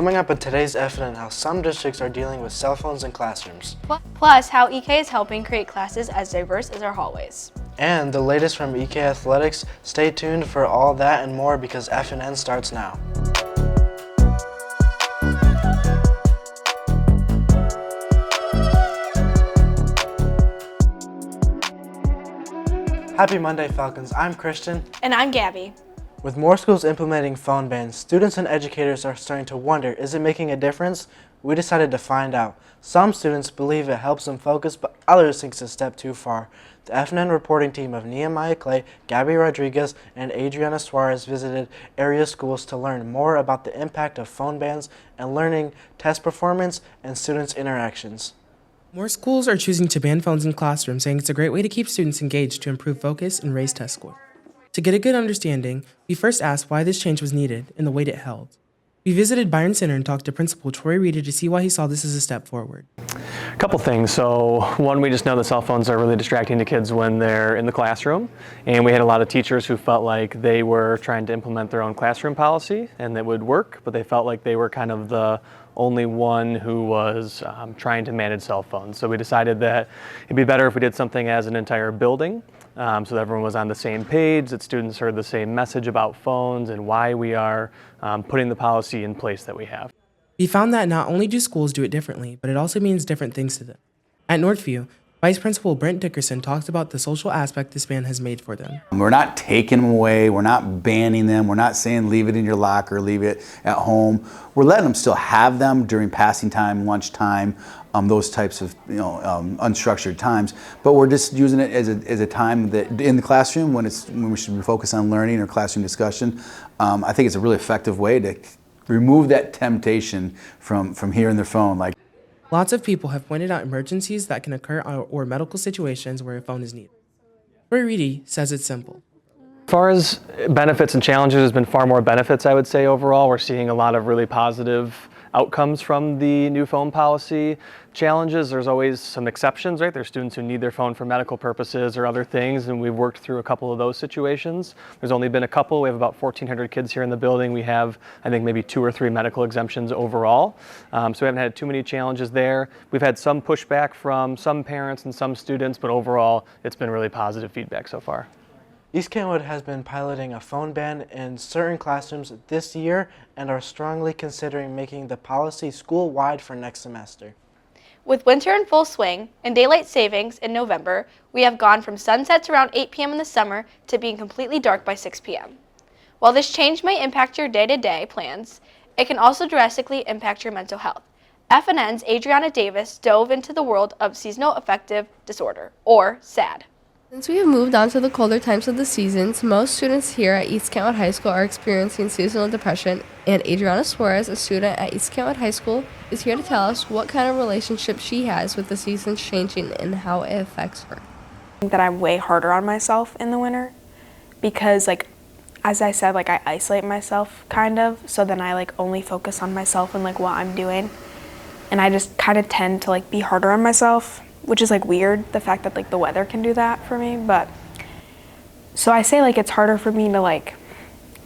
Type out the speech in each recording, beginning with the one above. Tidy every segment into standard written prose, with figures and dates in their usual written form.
Coming up in today's FNN, how some districts are dealing with cell phones in classrooms. Plus, how EK is helping create classes as diverse as our hallways. And the latest from EK Athletics. Stay tuned for all that and more because FNN starts now. Happy Monday, Falcons. I'm Christian. And I'm Gabby. With more schools implementing phone bans, students and educators are starting to wonder, is it making a difference? We decided to find out. Some students believe it helps them focus, but others think it's a step too far. The FNN reporting team of Nehemiah Clay, Gabby Rodriguez, and Adriana Suarez visited area schools to learn more about the impact of phone bans and learning test performance and students' interactions. More schools are choosing to ban phones in classrooms, saying it's a great way to keep students engaged to improve focus and raise test scores. To get a good understanding, we first asked why this change was needed and the weight it held. We visited Byron Center and talked to Principal Troy Reedy to see why he saw this as a step forward. A couple things. So one, we just know that cell phones are really distracting to kids when they're in the classroom. And we had a lot of teachers who felt like they were trying to implement their own classroom policy and that would work, but they felt like they were kind of the only one who was trying to manage cell phones. So we decided that it'd be better if we did something as an entire building so that everyone was on the same page, that students heard the same message about phones and why we are putting the policy in place that we have. We found that not only do schools do it differently, but it also means different things to them. At Northview, Vice Principal Brent Dickerson talks about the social aspect this ban has made for them. We're not taking them away, we're not banning them, we're not saying leave it in your locker, leave it at home. We're letting them still have them during passing time, lunchtime, those types of unstructured times. But we're just using it as a time that in the classroom when we should be focused on learning or classroom discussion. I think it's a really effective way to remove that temptation from hearing their phone. Lots of people have pointed out emergencies that can occur or medical situations where a phone is needed. Troy Reedy says it's simple. As far as benefits and challenges, there's been far more benefits, I would say, overall. We're seeing a lot of really positive outcomes from the new phone policy. Challenges, there's always some exceptions, right? There's students who need their phone for medical purposes or other things, and we've worked through a couple of those situations. There's only been a couple. We have about 1,400 kids here in the building. We have, I think, maybe 2 or 3 medical exemptions overall. So we haven't had too many challenges there. We've had some pushback from some parents and some students, but overall, it's been really positive feedback so far. East Kentwood has been piloting a phone ban in certain classrooms this year and are strongly considering making the policy school-wide for next semester. With winter in full swing and daylight savings in November, we have gone from sunsets around 8 p.m. in the summer to being completely dark by 6 p.m. While this change may impact your day-to-day plans, it can also drastically impact your mental health. FNN's Adriana Davis dove into the world of seasonal affective disorder, or SAD. Since we have moved on to the colder times of the seasons, most students here at East Kentwood High School are experiencing seasonal depression, and Adriana Suarez, a student at East Kentwood High School, is here to tell us what kind of relationship she has with the seasons changing and how it affects her. I think that I'm way harder on myself in the winter because, as I said, I isolate myself kind of, so then I only focus on myself and what I'm doing, and I just kind of tend to be harder on myself, which is weird, the fact that the weather can do that for me. But so I say it's harder for me to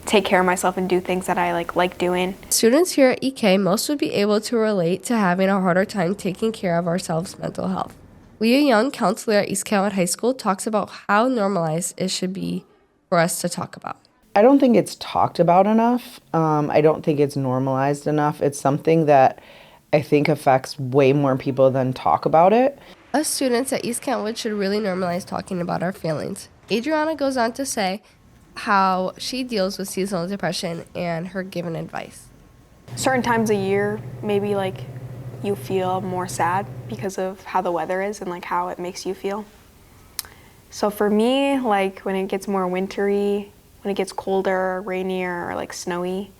take care of myself and do things that I like doing. Students here at EK most would be able to relate to having a harder time taking care of ourselves' mental health. Leah Young, counselor at East Kentwood High School, talks about how normalized it should be for us to talk about. I don't think it's talked about enough. I don't think it's normalized enough. It's something that I think affects way more people than talk about it. Us students at East Kentwood should really normalize talking about our feelings. Adriana goes on to say how she deals with seasonal depression and her given advice. Certain times a year, maybe you feel more sad because of how the weather is and how it makes you feel. So for me, when it gets more wintry, when it gets colder, rainier, or snowy,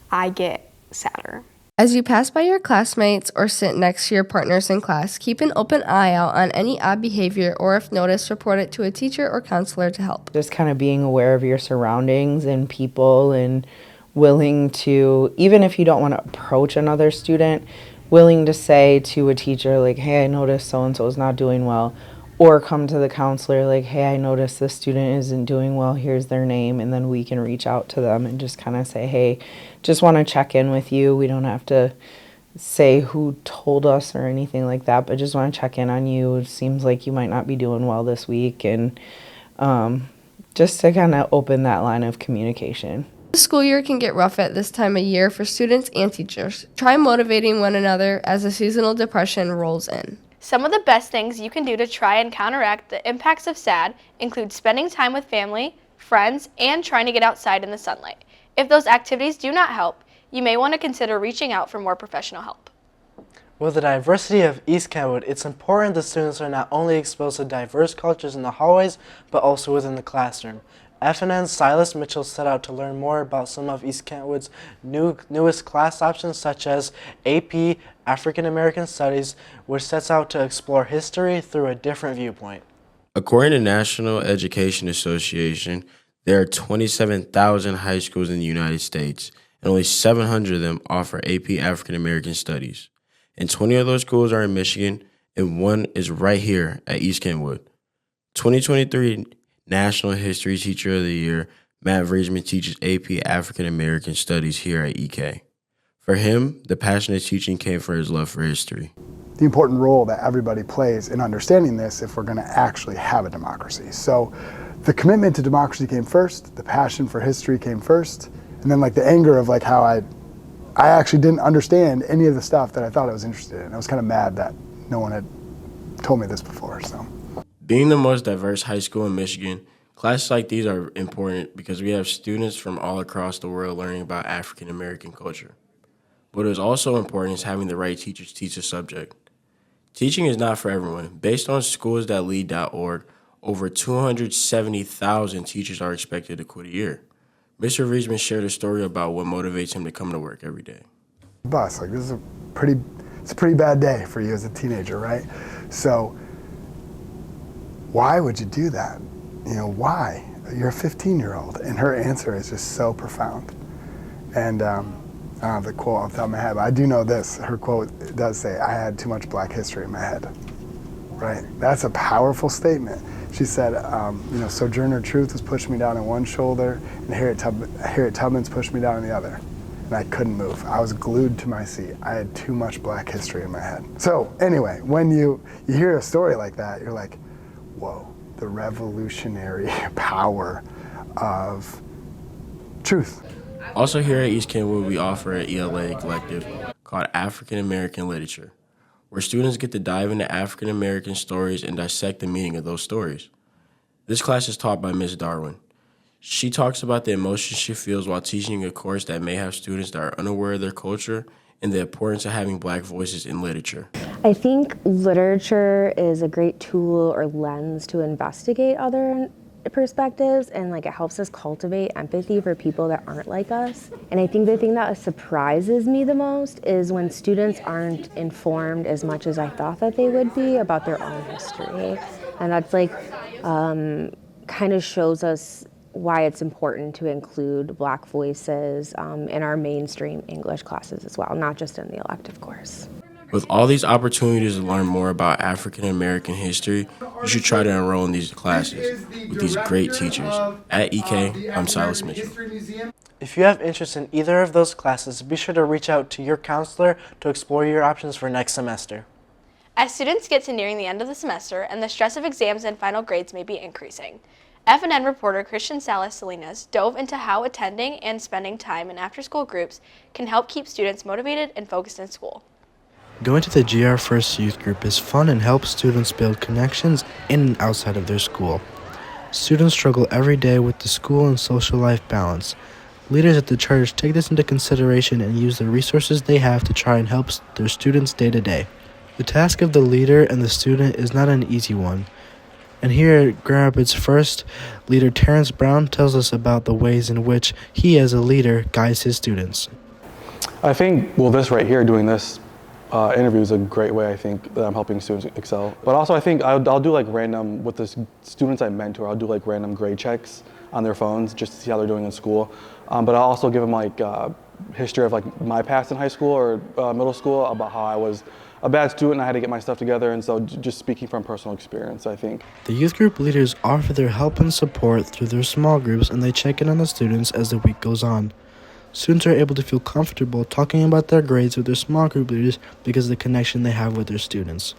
I get sadder. As you pass by your classmates or sit next to your partners in class, keep an open eye out on any odd behavior, or if noticed, report it to a teacher or counselor to help. Just kind of being aware of your surroundings and people and willing to, even if you don't want to approach another student, willing to say to a teacher hey, I noticed so-and-so is not doing well, or come to the counselor like, hey, I noticed this student isn't doing well, here's their name, and then we can reach out to them and just kind of say, hey, just want to check in with you. We don't have to say who told us or anything like that, but just want to check in on you. It seems like you might not be doing well this week, and just to kind of open that line of communication. The school year can get rough at this time of year for students and teachers. Try motivating one another as the seasonal depression rolls in. Some of the best things you can do to try and counteract the impacts of SAD include spending time with family, friends, and trying to get outside in the sunlight. If those activities do not help, you may want to consider reaching out for more professional help. With the diversity of East Kentwood, it's important that students are not only exposed to diverse cultures in the hallways, but also within the classroom. FNN's Silas Mitchell set out to learn more about some of East Kentwood's newest class options, such as AP African American Studies, which sets out to explore history through a different viewpoint. According to National Education Association, there are 27,000 high schools in the United States, and only 700 of them offer AP African American Studies. And 20 of those schools are in Michigan, and one is right here at East Kentwood. 2023 National History Teacher of the Year, Matt Vriesman teaches AP African American Studies here at EK. For him, the passion of teaching came from his love for history. The important role that everybody plays in understanding this if we're going to actually have a democracy. So the commitment to democracy came first, the passion for history came first, and then like the anger of like how I actually didn't understand any of the stuff that I thought I was interested in. I was kind of mad that no one had told me this before. So, being the most diverse high school in Michigan, classes like these are important because we have students from all across the world learning about African American culture. What is also important is having the right teachers teach the subject. Teaching is not for everyone. Based on schoolsthatlead.org, over 270,000 teachers are expected to quit a year. Mr. Vriesman shared a story about what motivates him to come to work every day. Bus, like this is it's a pretty bad day for you as a teenager, right? So why would you do that? You know, why? You're a 15-year-old, and her answer is just so profound. And I don't have the quote off the top of my head, but I do know this. Her quote does say, I had too much black history in my head, right? That's a powerful statement. She said, Sojourner Truth was pushing me down on one shoulder, and Harriet Tubman's pushed me down on the other. And I couldn't move. I was glued to my seat. I had too much black history in my head. So anyway, when you hear a story like that, you're like, whoa, the revolutionary power of truth. Also here at East Kentwood, we offer an ELA collective called African American Literature, where students get to dive into African American stories and dissect the meaning of those stories. This class is taught by Ms. Darwin. She talks about the emotions she feels while teaching a course that may have students that are unaware of their culture and the importance of having Black voices in literature. I think literature is a great tool or lens to investigate other perspectives, and it helps us cultivate empathy for people that aren't like us. And I think the thing that surprises me the most is when students aren't informed as much as I thought that they would be about their own history. And that's kind of shows us why it's important to include Black voices in our mainstream English classes as well, not just in the elective course. With all these opportunities to learn more about African American history, you should try to enroll in these classes with these great teachers. At EK, I'm Silas Mitchell. If you have interest in either of those classes, be sure to reach out to your counselor to explore your options for next semester. As students get to nearing the end of the semester and the stress of exams and final grades may be increasing, FNN reporter Christian Salas Salinas dove into how attending and spending time in after-school groups can help keep students motivated and focused in school. Going to the GR First Youth Group is fun and helps students build connections in and outside of their school. Students struggle every day with the school and social life balance. Leaders at the church take this into consideration and use the resources they have to try and help their students day to day. The task of the leader and the student is not an easy one. And here at Grand Rapids First, leader Terrence Brown tells us about the ways in which he as a leader guides his students. I think, this right here, doing this interview is a great way, I think, that I'm helping students excel. But also I think I'll do random, with the students I mentor, I'll do random grade checks on their phones just to see how they're doing in school. But I'll also give them history of my past in high school or middle school, about how I was a bad student and I had to get my stuff together. And so just speaking from personal experience, I think. The youth group leaders offer their help and support through their small groups, and they check in on the students as the week goes on. Students are able to feel comfortable talking about their grades with their small group leaders because of the connection they have with their students.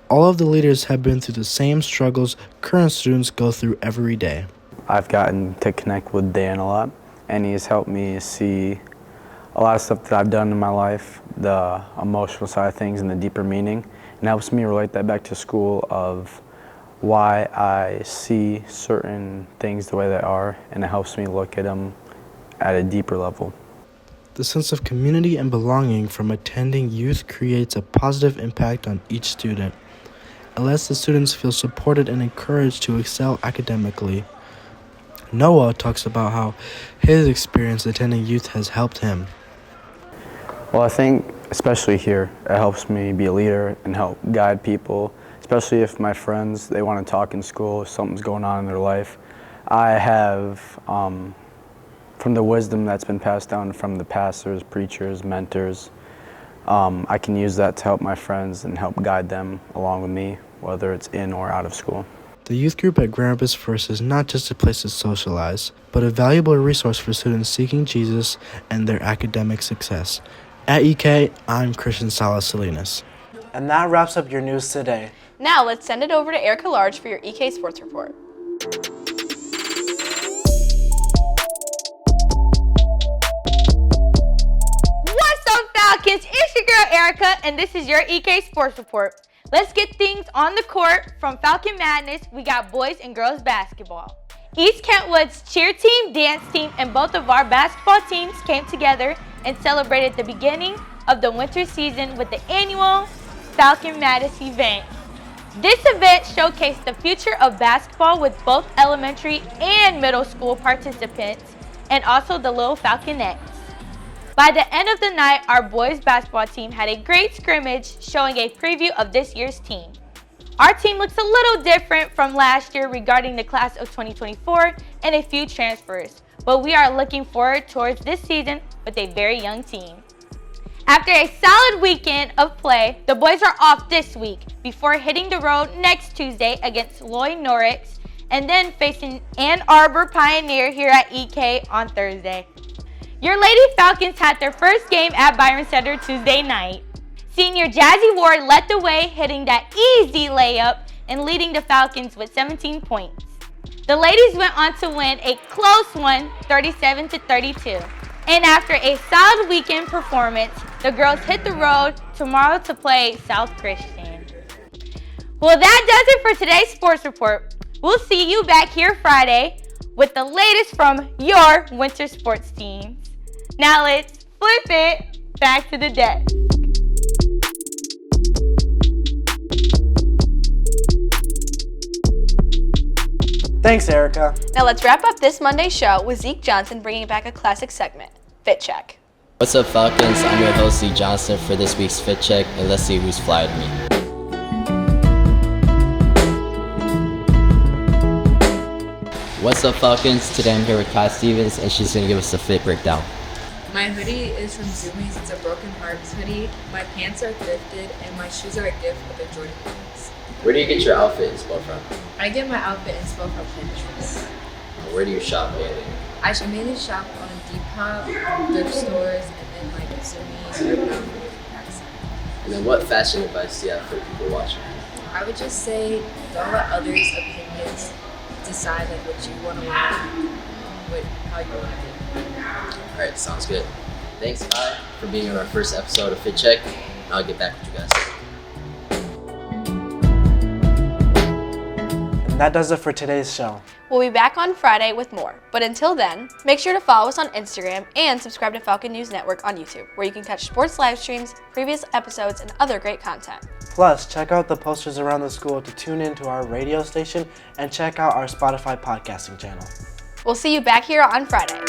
All of the leaders have been through the same struggles current students go through every day. I've gotten to connect with Dan a lot, and he's helped me see a lot of stuff that I've done in my life, the emotional side of things and the deeper meaning, and helps me relate that back to school of why I see certain things the way they are, and it helps me look at them at a deeper level. The sense of community and belonging from attending youth creates a positive impact on each student. It lets the students feel supported and encouraged to excel academically. Noah talks about how his experience attending youth has helped him. Well, I think, especially here, it helps me be a leader and help guide people, especially if my friends, they want to talk in school, if something's going on in their life. I have, from the wisdom that's been passed down from the pastors, preachers, mentors, I can use that to help my friends and help guide them along with me, whether it's in or out of school. The youth group at Grand Rapids First is not just a place to socialize, but a valuable resource for students seeking Jesus and their academic success. At EK, I'm Christian Salas Salinas. And that wraps up your news today. Now let's send it over to Erica Large for your EK Sports Report. What's up, Falcons? It's your girl Erica, and this is your EK Sports Report. Let's get things on the court. From Falcon Madness, we got boys and girls basketball. East Kentwood's cheer team, dance team, and both of our basketball teams came together and celebrated the beginning of the winter season with the annual Falcon Madness event. This event showcased the future of basketball with both elementary and middle school participants and also the Little Falconettes. By the end of the night, our boys basketball team had a great scrimmage showing a preview of this year's team. Our team looks a little different from last year regarding the class of 2024 and a few transfers, but we are looking forward towards this season with a very young team. After a solid weekend of play, the boys are off this week before hitting the road next Tuesday against Lloyd Norwich and then facing Ann Arbor Pioneer here at EK on Thursday. Your Lady Falcons had their first game at Byron Center Tuesday night. Senior Jazzy Ward led the way, hitting that easy layup and leading the Falcons with 17 points. The ladies went on to win a close one, 37-32. And after a solid weekend performance, the girls hit the road tomorrow to play South Christian. Well, that does it for today's sports report. We'll see you back here Friday with the latest from your winter sports teams. Now let's flip it back to the deck. Thanks, Erica. Now let's wrap up this Monday's show with Zeke Johnson bringing back a classic segment, Fit Check. What's up, Falcons? I'm your host, Zeke Johnson, for this week's Fit Check, and let's see who's flying me. What's up, Falcons? Today I'm here with Kai Stevens, and she's going to give us a fit breakdown. My hoodie is from Zoomies. It's a Broken Hearts hoodie. My pants are thrifted, and my shoes are a gift with the Jordan pants. Where do you get your outfit inspo from? I get my outfit inspo from Pinterest. Where do you shop mainly? I should mainly shop on Depop, thrift stores, and then like Zoomies, Urban Outfitters. And then what fashion advice do you have for people watching? I would just say don't let others' opinions decide like what you want to wear, how you want to be. Alright, sounds good. Thanks, Kai, for being on our first episode of Fit Check. And I'll get back with you guys. And that does it for today's show. We'll be back on Friday with more. But until then, make sure to follow us on Instagram and subscribe to Falcon News Network on YouTube, where you can catch sports live streams, previous episodes, and other great content. Plus, check out the posters around the school to tune in to our radio station and check out our Spotify podcasting channel. We'll see you back here on Friday.